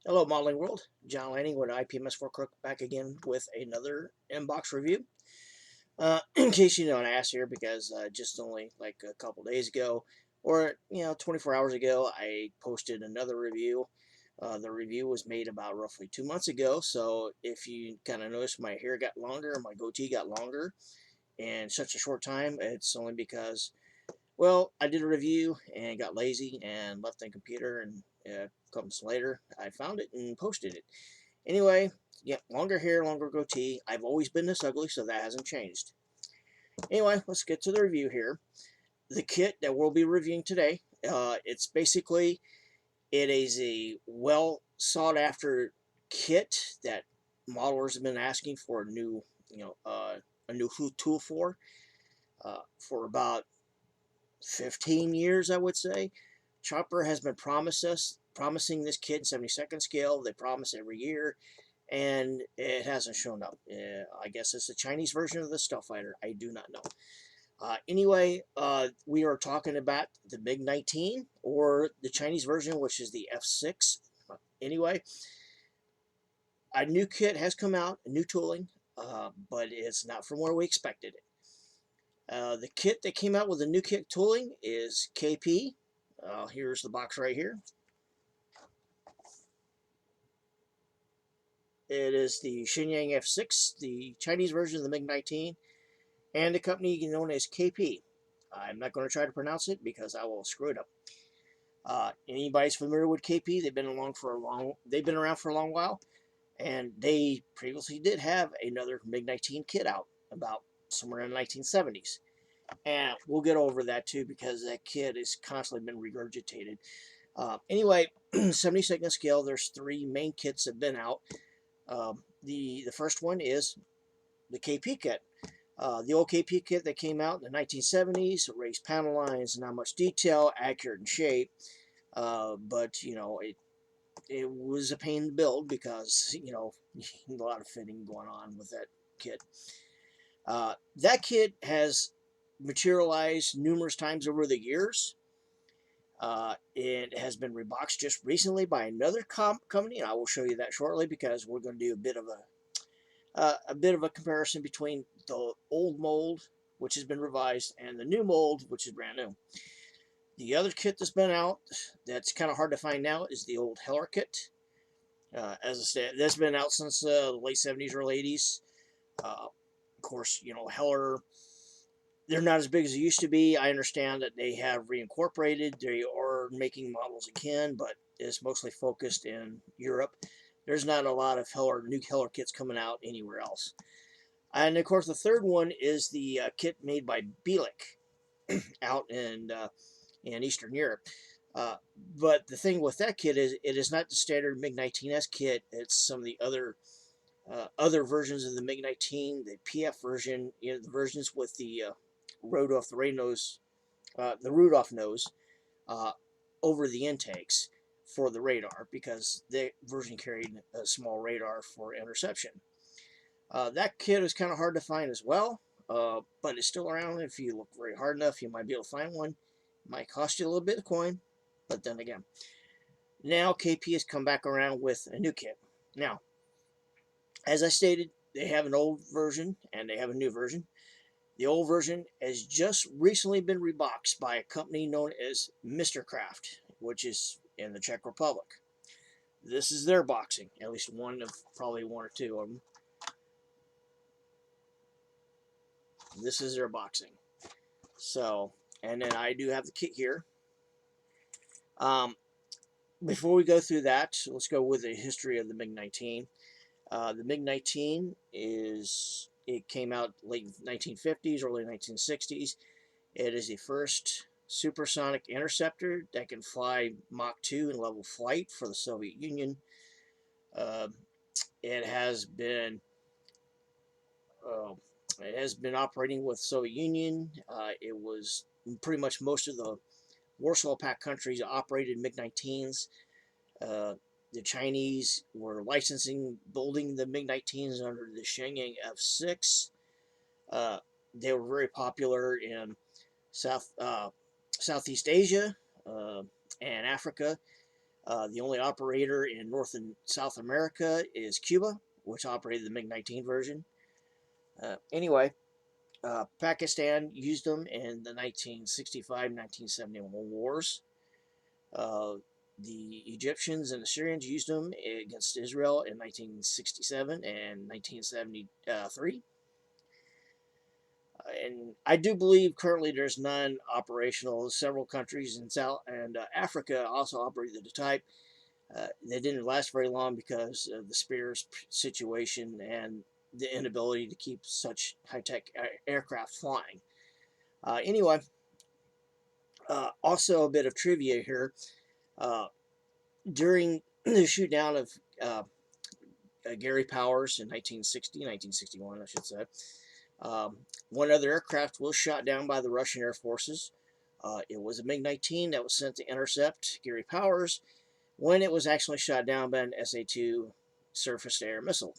Hello, modeling world. John Lanning with IPMS for Crook back again with another inbox review. In case you don't ask here, because just only like a couple days ago, or 24 hours ago, I posted another review. The review was made about roughly 2 months ago. So if you kind of notice, my hair got longer, my goatee got longer in such a short time, it's only because I did a review and got lazy and left the computer, and a couple months later, I found it and posted it. Anyway, yeah, longer hair, longer goatee. I've always been this ugly, so that hasn't changed. Anyway, let's get to the review here. The kit that we'll be reviewing today, it's basically, it is a well sought after kit that modelers have been asking for a new tool for about 15 years, I would say. Chopper has been promising this kit in 72nd scale. They promise every year, and it hasn't shown up. I guess it's the Chinese version of the Stealth Fighter. I do not know. Anyway, we are talking about the MiG-19 or the Chinese version, which is the F-6. Anyway, a new kit has come out, a new tooling, but it's not from where we expected it. The kit that came out with the new kit tooling is KP. Here's the box right here. It is the Shenyang F-6, the Chinese version of the MiG-19, and a company known as KP. I'm not going to try to pronounce it because I will screw it up. Anybody's familiar with KP? They've been around for a long while, and they previously did have another MiG-19 kit out about somewhere in the 1970s. And we'll get over that too because that kit has constantly been regurgitated. Anyway, 72nd scale, there's three main kits that have been out. The first one is the KP kit. The old KP kit that came out in the 1970s, raised panel lines, not much detail, accurate in shape, but it was a pain to build because a lot of fitting going on with that kit. That kit has materialized numerous times over the years. It has been reboxed just recently by another company, and I will show you that shortly because we're going to do a bit of a comparison between the old mold, which has been revised, and the new mold, which is brand new. The other kit that's been out that's kind of hard to find now is the old Heller kit. As I said, that's been out since the late 70s, early 80s. Of course, Heller, they're not as big as they used to be. I understand that they have reincorporated. They are making models again, but it's mostly focused in Europe. There's not a lot of new Heller kits coming out anywhere else. And of course, the third one is the kit made by Bielik out in Eastern Europe. Uh, but the thing with that kit is it is not the standard MiG-19S kit. It's some of the other versions of the MiG-19, the PF version, the versions with the Rudolph nose uh, over the intakes for the radar because the version carried a small radar for interception. That kit is kind of hard to find as well, but it's still around. If you look very hard enough, you might be able to find one. It might cost you a little bit of coin, but then again, now KP has come back around with a new kit. Now, as I stated, they have an old version and they have a new version. The old version has just recently been reboxed by a company known as Mr. Craft, which is in the Czech Republic. This is their boxing, at least probably one or two of them. This is their boxing. So, and then I do have the kit here. Um, Before we go through that, let's go with the history of the MiG-19. The MiG-19 it came out late 1950s, early 1960s. It is the first supersonic interceptor that can fly Mach 2 in level flight for the Soviet Union. Uh, it has been uh, it has been operating with Soviet Union. It was pretty much most of the Warsaw Pact countries operated MiG-19s. The Chinese were building the MiG-19s under the Shenyang F-6. They were very popular in Southeast Asia and Africa. The only operator in North and South America is Cuba, which operated the MiG-19 version. Anyway, Pakistan used them in the 1965-1971 wars. The Egyptians and Assyrians used them against Israel in 1967 and 1973. And I do believe currently there's none operational. Several countries in South and Africa also operated the type. They didn't last very long because of the Spears situation and the inability to keep such high-tech aircraft flying. Anyway, also a bit of trivia here. During the shoot down of Gary Powers in 1961, I should say, one other aircraft was shot down by the Russian Air Forces. It was a MiG-19 that was sent to intercept Gary Powers when it was actually shot down by an SA-2 surface-to-air missile.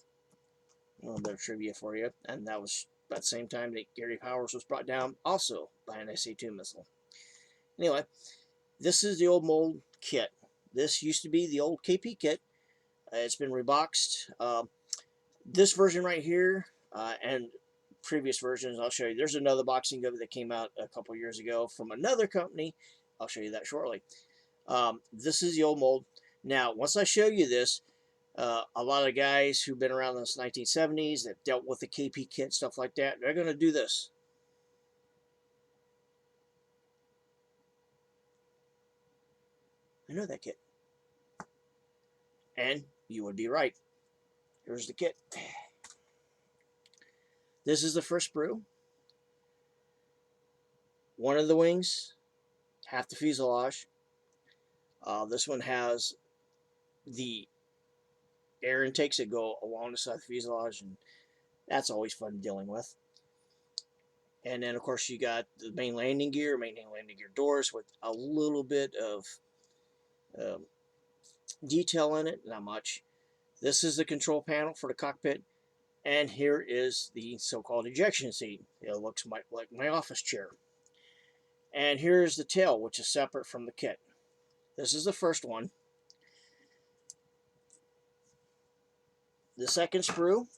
A little bit of trivia for you. And that was about the same time that Gary Powers was brought down also by an SA-2 missile. Anyway, this is the old mold kit. This used to be the old KP kit. It's been reboxed. This version right here and previous versions I'll show you. There's another boxing of it that came out a couple years ago from another company. I'll show you that shortly. This is the old mold. Now, once I show you this, a lot of guys who've been around in the 1970s that dealt with the KP kit, stuff like that, they're going to do this. I know that kit. And you would be right. Here's the kit. This is the first sprue. One of the wings, half the fuselage. This one has the air intakes that go along the side of the fuselage, and that's always fun dealing with. And then, of course, you got the main landing gear doors with a little bit of detail in it, not much. This is the control panel for the cockpit, and here is the so-called ejection seat. It looks like my office chair. And here's the tail, which is separate from the kit. This is the first one. The second sprue.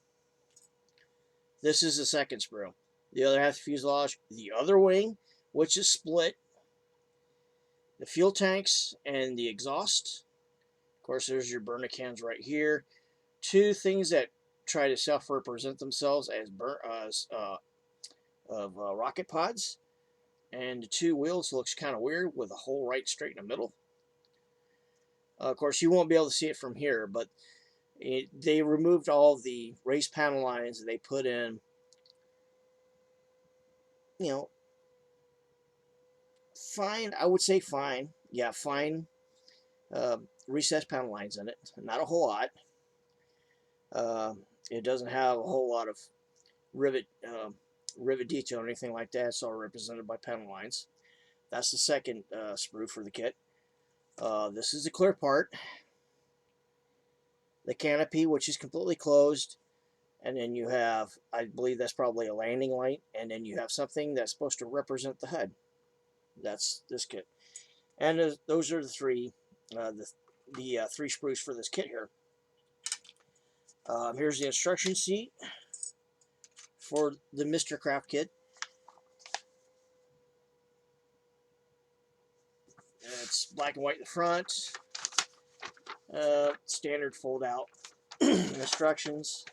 This is the second sprue. The other half of the fuselage. The other wing, which is split. The fuel tanks and the exhaust. Of course, there's your burner cans right here. Two things that try to self-represent themselves as rocket pods. And the two wheels looks kind of weird with a hole right straight in the middle. Of course, you won't be able to see it from here, but they removed all the raised panel lines and they put in, you know, fine, I would say fine. Yeah, fine recessed panel lines in it. Not a whole lot. It doesn't have a whole lot of rivet detail or anything like that. It's all represented by panel lines. That's the second sprue for the kit. This is the clear part. The canopy, which is completely closed. And then you have, I believe that's probably a landing light. And then you have something that's supposed to represent the HUD. That's this kit. And those are the three sprues for this kit here. Here's the instruction sheet for the Mr. Craft kit. It's black and white in the front. Standard fold out instructions.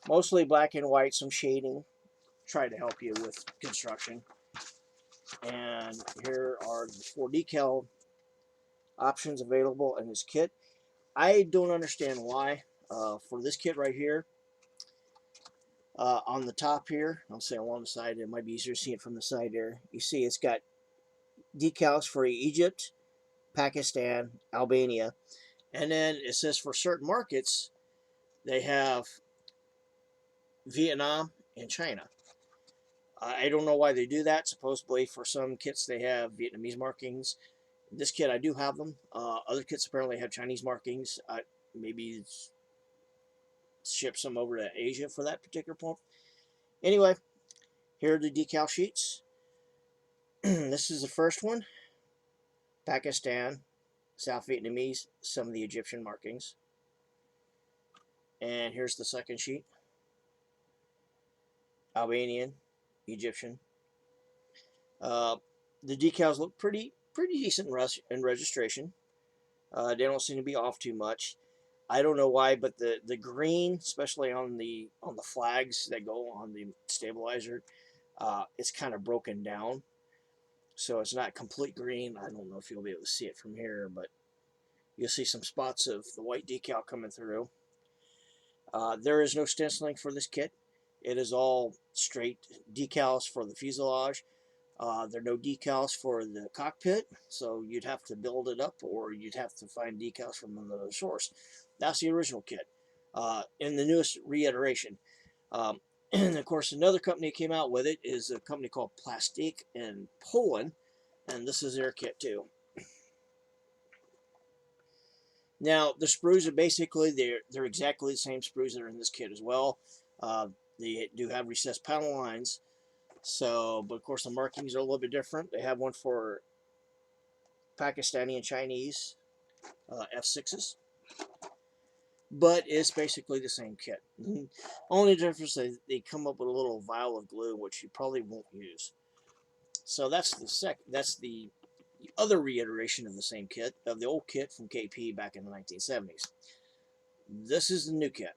Mostly black and white, some shading. Try to help you with construction. And here are the 4 decal options available in this kit. I don't understand why. For this kit right here, on the top here, I'll say along the side, it might be easier to see it from the side there. You see it's got decals for Egypt, Pakistan, Albania, and then it says for certain markets, they have Vietnam and China. I don't know why they do that. Supposedly for some kits they have Vietnamese markings. This kit I do have them. Other kits apparently have Chinese markings. Maybe ship some over to Asia for that particular point. Anyway, here are the decal sheets. This is the first one. Pakistan, South Vietnamese, some of the Egyptian markings. And here's the second sheet. Albanian, Egyptian. The decals look pretty decent in registration. They don't seem to be off too much. I don't know why, but the green, especially on the flags that go on the stabilizer, it's kind of broken down, so it's not complete green. I don't know if you'll be able to see it from here, but you'll see some spots of the white decal coming through. There is no stenciling for this kit. It is all straight decals for the fuselage. There are no decals for the cockpit, so you'd have to build it up, or you'd have to find decals from another source. That's the original kit. In the newest reiteration. And of course, another company came out with it is a company called Plastic in Poland, and this is their kit too. Now, the sprues are basically, they're exactly the same sprues that are in this kit as well. They do have recessed panel lines. So, but of course the markings are a little bit different. They have one for Pakistani and Chinese F-6s. But it's basically the same kit. Only difference is they come up with a little vial of glue, which you probably won't use. So that's the other reiteration of the same kit, of the old kit from KP back in the 1970s. This is the new kit.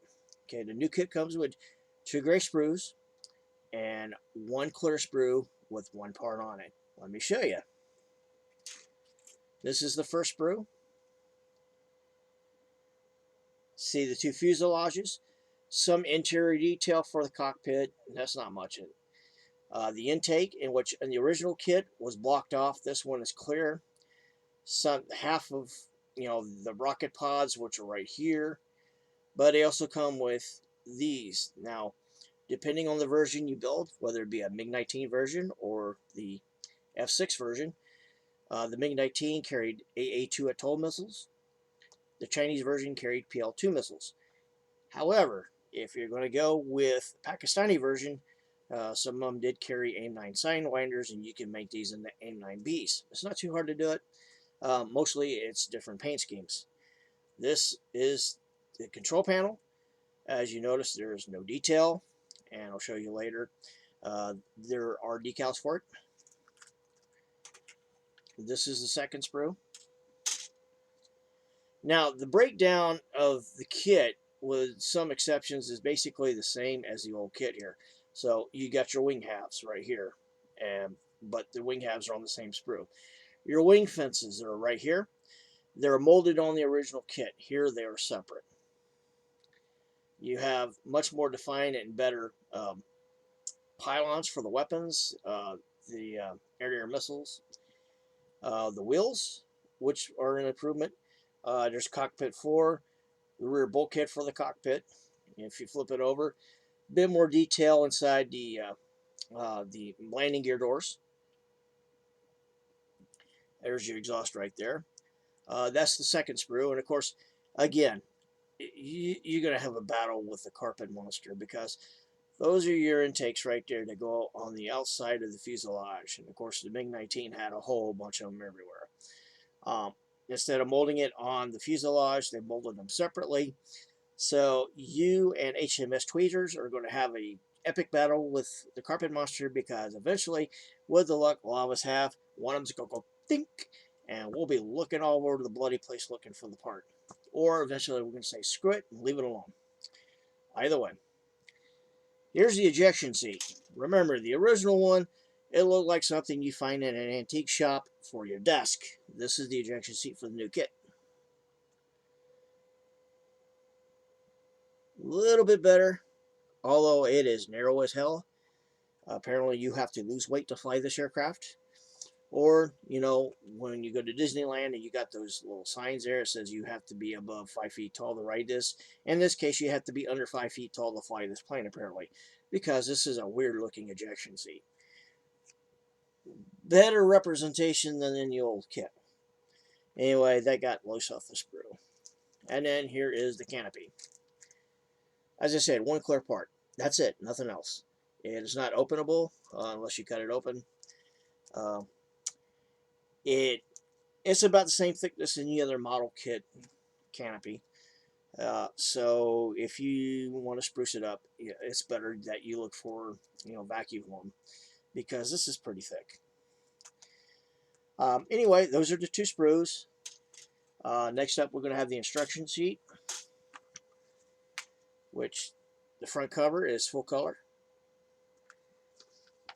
Okay, the new kit comes with 2 gray sprues and 1 clear sprue with 1 part on it. Let me show you. This is the first sprue. See the 2 fuselages, some interior detail for the cockpit. That's not much. The intake, in which in the original kit was blocked off, this one is clear. Half of the rocket pods, which are right here, but they also come with these. Now, depending on the version you build, whether it be a MiG-19 version or the F-6 version, the MiG-19 carried AA-2 Atoll missiles. The Chinese version carried PL-2 missiles. However, if you're going to go with the Pakistani version, some of them did carry AIM-9 sidewinders, and you can make these into AIM-9Bs. It's not too hard to do it. Mostly it's different paint schemes. This is the control panel. As you notice, there is no detail, and I'll show you later. There are decals for it. This is the second sprue. Now, the breakdown of the kit, with some exceptions, is basically the same as the old kit here. So you got your wing halves right here, but the wing halves are on the same sprue. Your wing fences are right here. They're molded on the original kit. Here they are separate. You have much more defined and better pylons for the weapons, the air-to-air missiles, the wheels, which are an improvement. There's cockpit floor, the rear bulkhead for the cockpit. If you flip it over, a bit more detail inside the landing gear doors. There's your exhaust right there. That's the second sprue, and of course, again, you're going to have a battle with the carpet monster, because those are your intakes right there that go on the outside of the fuselage. And of course, the MiG-19 had a whole bunch of them everywhere. Instead of molding it on the fuselage, they molded them separately. So you and HMS Tweezers are going to have a epic battle with the carpet monster, because eventually, with the luck a lot of us have, one of them's going to go think, and we'll be looking all over the bloody place looking for the part. Or eventually we're going to say screw it and leave it alone. Either way. Here's the ejection seat. Remember, the original one, it looked like something you find in an antique shop for your desk. This is the ejection seat for the new kit. A little bit better, although it is narrow as hell. Apparently you have to lose weight to fly this aircraft. Or, when you go to Disneyland and you got those little signs there, it says you have to be above 5 feet tall to ride this. In this case, you have to be under 5 feet tall to fly this plane, apparently, because this is a weird-looking ejection seat. Better representation than in the old kit. Anyway, that got loose off the sprue. And then here is the canopy. As I said, one clear part. That's it, nothing else. It is not openable unless you cut it open. It It's about the same thickness as any other model kit canopy. So if you want to spruce it up, it's better that you look for, vacuum form, because this is pretty thick. Anyway, those are the two sprues. Next up, we're going to have the instruction sheet, which the front cover is full color.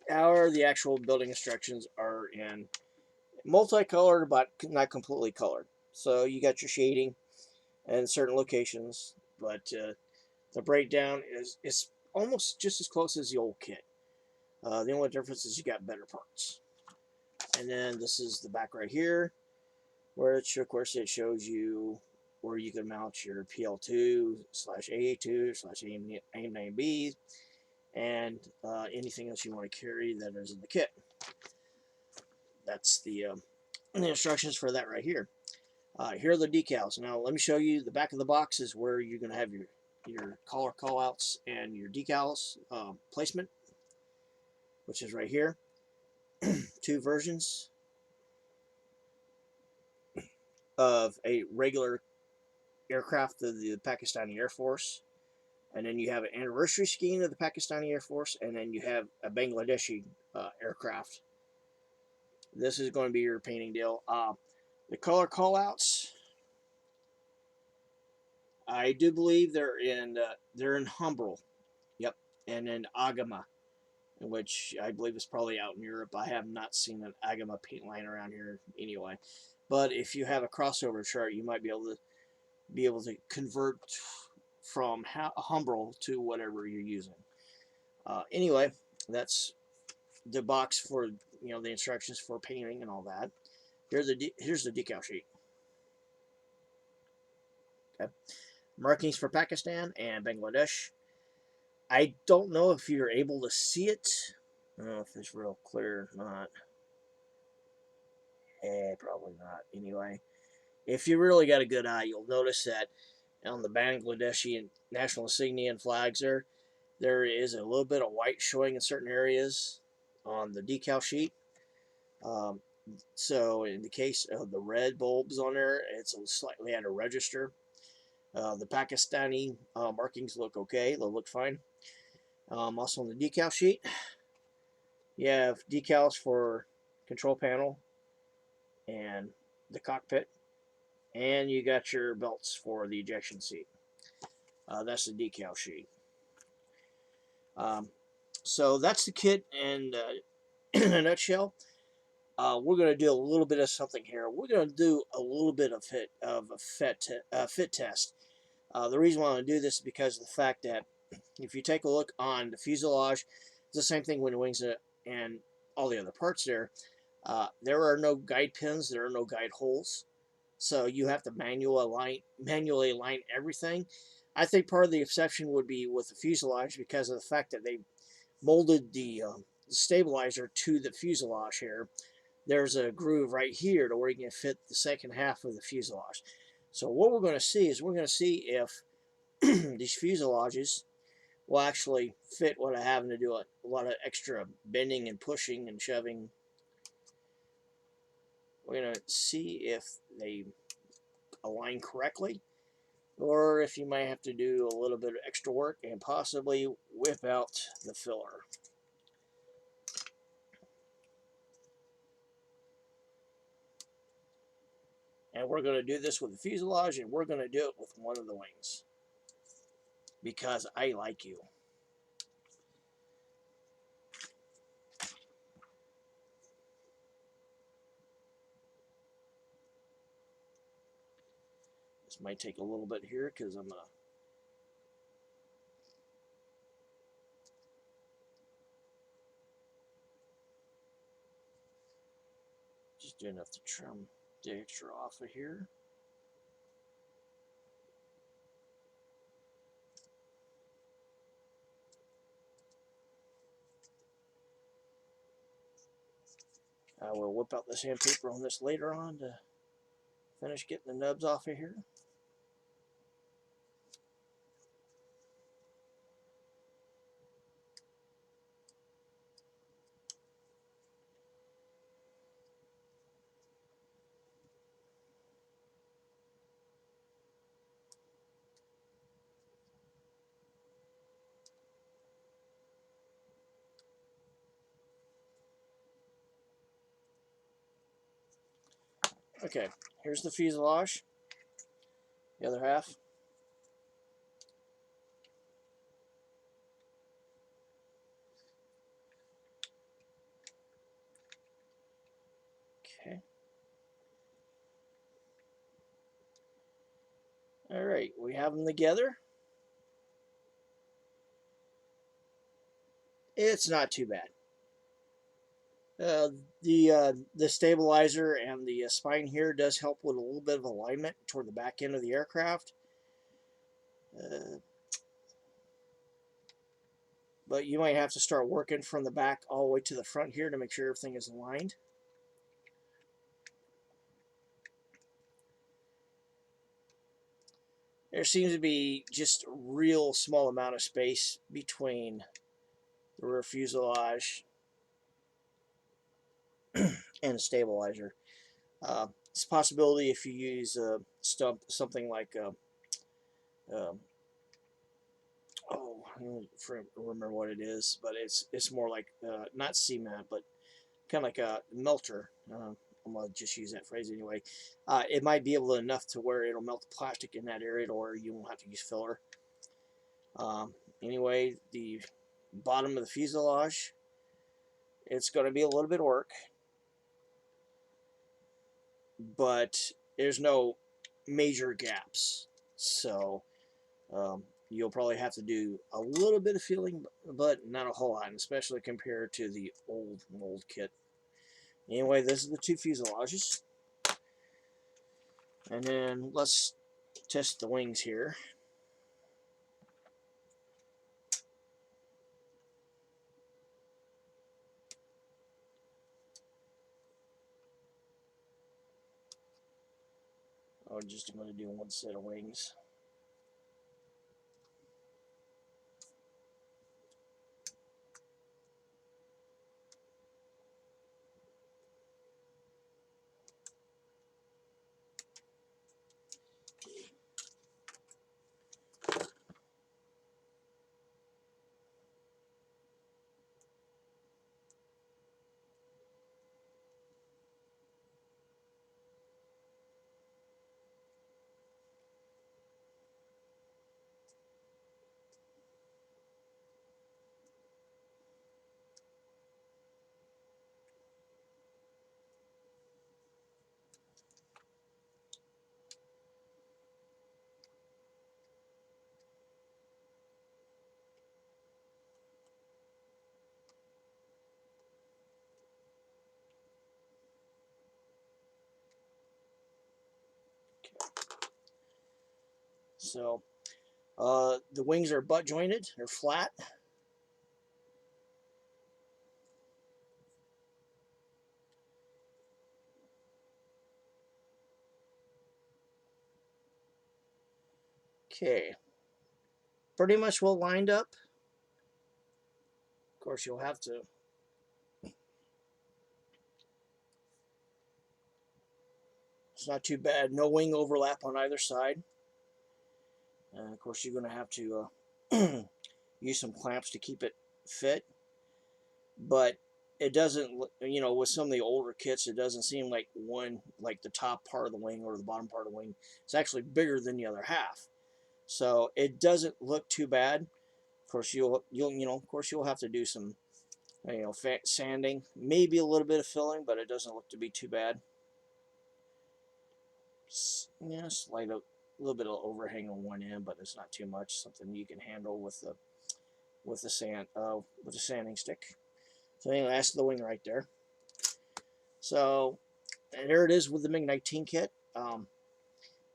However, the actual building instructions are in multicolored, but not completely colored. So you got your shading in certain locations, but the breakdown is almost just as close as the old kit. The only difference is you got better parts. And then this is the back right here, where of course it shows you where you can mount your PL2/AA2/AIM-9B and anything else you want to carry that is in the kit. That's the instructions for that right here. Here are the decals. Now let me show you the back of the box is where you're going to have your collar callouts and your decals placement, which is right here. Two versions of a regular aircraft of the Pakistani Air Force, and then you have an anniversary scheme of the Pakistani Air Force, and then you have a Bangladeshi aircraft. This is going to be your painting deal. The color callouts, I do believe they're in Humbrol, yep, and in Agama, which I believe is probably out in Europe. I have not seen an Agama paint line around here anyway. But if you have a crossover chart, you might be able to convert from Humbrol to whatever you're using. Anyway, that's the box for the instructions for painting and all that. Here's the decal sheet. Okay, markings for Pakistan and Bangladesh. I don't know if you're able to see it. I don't know if it's real clear or not. Probably not. Anyway, if you really got a good eye, you'll notice that on the Bangladeshi national insignia and flags there is a little bit of white showing in certain areas on the decal sheet. So in the case of the red bulbs on there, it's slightly out of register. The Pakistani markings look okay. They'll look fine. Also on the decal sheet, you have decals for control panel and the cockpit, and you got your belts for the ejection seat. That's the decal sheet. So that's the kit, and in a nutshell, we're going to do a little bit of something here. We're going to do a little bit of a fit test. The reason why I want to do this is because of the fact that if you take a look on the fuselage, it's the same thing when the wings and all the other parts there. There are no guide pins, there are no guide holes, so you have to manually align everything. I think part of the exception would be with the fuselage because of the fact that they molded the stabilizer to the fuselage here. There's a groove right here to where you can fit the second half of the fuselage. So what we're going to see is if these fuselages will actually fit without having to do a lot of extra bending and pushing and shoving. We're going to see if they align correctly, or if you might have to do a little bit of extra work and possibly whip out the filler. And we're going to do this with the fuselage, and we're going to do it with one of the wings, because I like you. This might take a little bit here because I'm just doing enough to trim the extra off of here. I will whip out the sandpaper on this later on to finish getting the nubs off of here. Okay, here's the fuselage, the other half. Okay. All right, we have them together. It's not too bad. Uh, the stabilizer and the spine here does help with a little bit of alignment toward the back end of the aircraft. Uh, but you might have to start working from the back all the way to the front here to make sure everything is aligned. There seems to be just a real small amount of space between the rear fuselage and the stabilizer. It's a possibility if you use something like um, I don't remember what it is, but it's more like not cement, but kind of like a melter. I'm gonna just use that phrase anyway. It might be able to enough to where it'll melt the plastic in that area, or you won't have to use filler. Anyway, the bottom of the fuselage, it's going to be a little bit of work, but there's no major gaps, so you'll probably have to do a little bit of filling, but not a whole lot, especially compared to the old mold kit. Anyway, this is the two fuselages, and then let's test the wings here. I'm just going to do one set of wings. So the wings are butt jointed, they're flat. Okay, pretty much well lined up. Of course, you'll have to. It's not too bad. No wing overlap on either side. Of course, you're going to have to use some clamps to keep it fit. But it doesn't, with some of the older kits, it doesn't seem like like the top part of the wing or the bottom part of the wing, it's actually bigger than the other half. So it doesn't look too bad. Of course, you'll have to do some, sanding, maybe a little bit of filling, but it doesn't look to be too bad. Yeah, slight a little bit of overhang on one end, but it's not too much. Something you can handle with the sanding stick. So anyway, that's the wing right there. So there it is with the MiG-19 kit.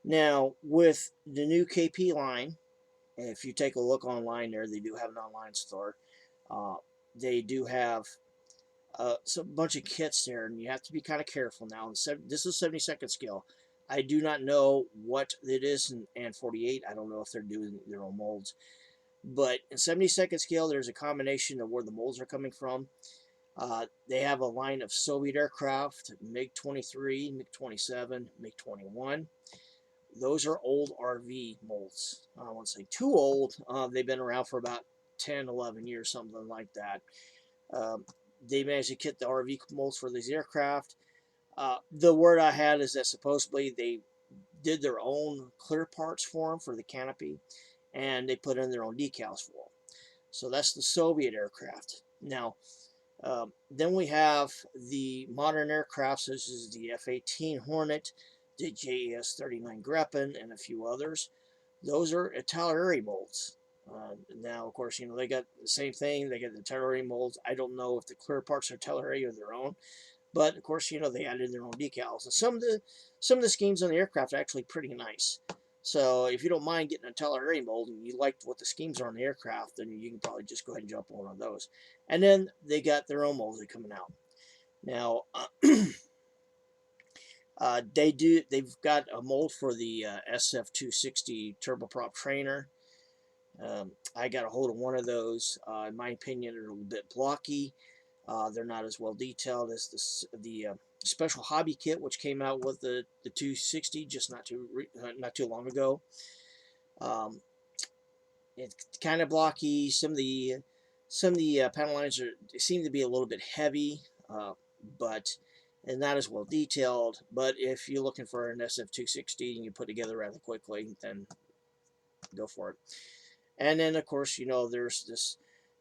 Now with the new KP line, if you take a look online there, they do have an online store. They do have a bunch of kits there, and you have to be kind of careful now. This is 72nd scale. I do not know what it is in 48. I don't know if they're doing their own molds. But in 72nd scale, there's a combination of where the molds are coming from. They have a line of Soviet aircraft, MiG-23, MiG-27, MiG-21. Those are old RV molds. I won't say too old. They've been around for about 10, 11 years, something like that. They managed to kit the RV molds for these aircraft. The word I had is that supposedly they did their own clear parts for them for the Canopy, and they put in their own decals for them. So that's the Soviet aircraft. Now, then we have the modern aircraft, such as the F-18 Hornet, the JAS-39 Gripen, and a few others. Those are artillery molds. Now, of course, they got the same thing. They got the artillery molds. I don't know if the clear parts are artillery or their own, but of course, they added their own decals. And some of the schemes on the aircraft are actually pretty nice. So if you don't mind getting a artillery mold and you liked what the schemes are on the aircraft, then you can probably just go ahead and jump on one of those. And then they got their own molds that are coming out. Now, they've got a mold for the SF-260 turboprop trainer. I got a hold of one of those. In my opinion, they're a little bit blocky. They're not as well detailed as the special hobby kit, which came out with the 260 just not too long ago. It's kind of blocky. Some of the panel lines seem to be a little bit heavy, but and not as well detailed. But if you're looking for an SF-260 and you put together rather quickly, then go for it. And then of course, there's this.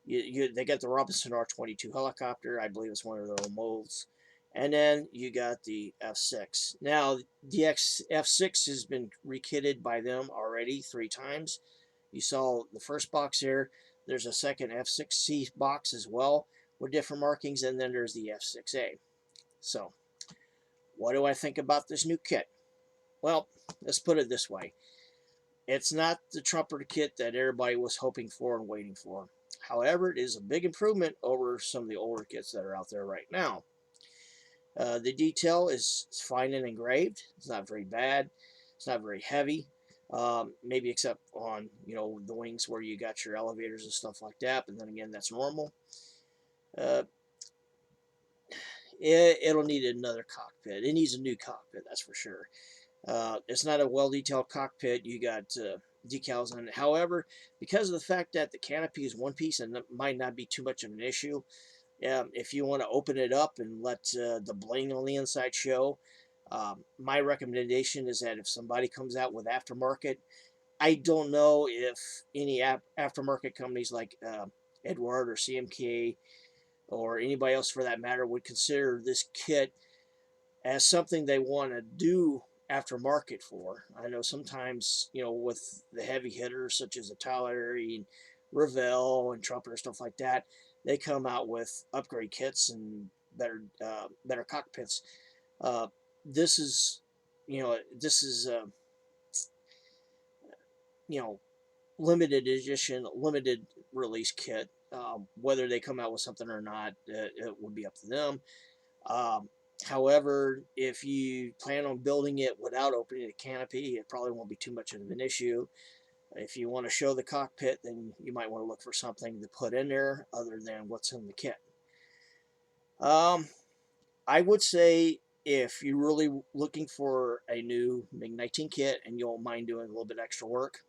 They got the Robinson R-22 helicopter. I believe it's one of their own molds. And then you got the F-6. Now, the F-6 has been rekitted by them already 3 times. You saw the first box here. There's a second F-6C box as well with different markings. And then there's the F-6A. So, what do I think about this new kit? Well, let's put it this way. It's not the Trumpeter kit that everybody was hoping for and waiting for. However, it is a big improvement over some of the older kits that are out there right now. The detail is fine and engraved. It's not very bad. It's not very heavy. Maybe except on, the wings where you got your elevators and stuff like that. But then again, that's normal. It'll need another cockpit. It needs a new cockpit, that's for sure. It's not a well-detailed cockpit. You got decals on it. However, because of the fact that the canopy is one piece and it might not be too much of an issue, if you want to open it up and let the bling on the inside show, my recommendation is that if somebody comes out with aftermarket, I don't know if any aftermarket companies like Edward or CMK or anybody else for that matter would consider this kit as something they want to do aftermarket for. I know sometimes, with the heavy hitters such as Artillery and Revell and Trumpeter, stuff like that, they come out with upgrade kits and better cockpits. This is, limited edition, limited release kit. Whether they come out with something or not, it would be up to them. However, if you plan on building it without opening the canopy, it probably won't be too much of an issue. If you want to show the cockpit, then you might want to look for something to put in there other than what's in the kit. I would say if you're really looking for a new MiG-19 kit and you don't mind doing a little bit extra work,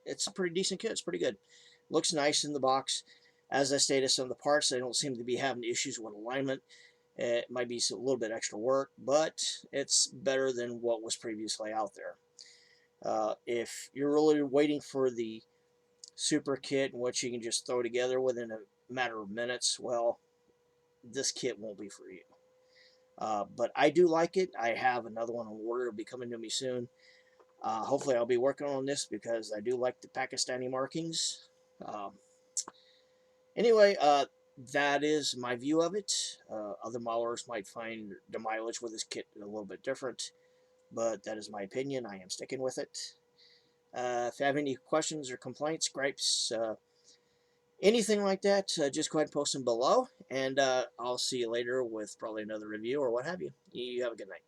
it's a pretty decent kit. It's pretty good. Looks nice in the box. As I stated, some of the parts, they don't seem to be having issues with alignment. It might be a little bit extra work, but it's better than what was previously out there. If you're really waiting for the super kit and what you can just throw together within a matter of minutes, well, this kit won't be for you. But I do like it. I have another one on order. It'll be coming to me soon. Hopefully I'll be working on this because I do like the Pakistani markings. Anyway, that is my view of it. Other modelers might find the mileage with this kit a little bit different, but that is my opinion. I am sticking with it. If you have any questions or complaints, gripes, anything like that, just go ahead and post them below, and I'll see you later with probably another review or what have you. You have a good night.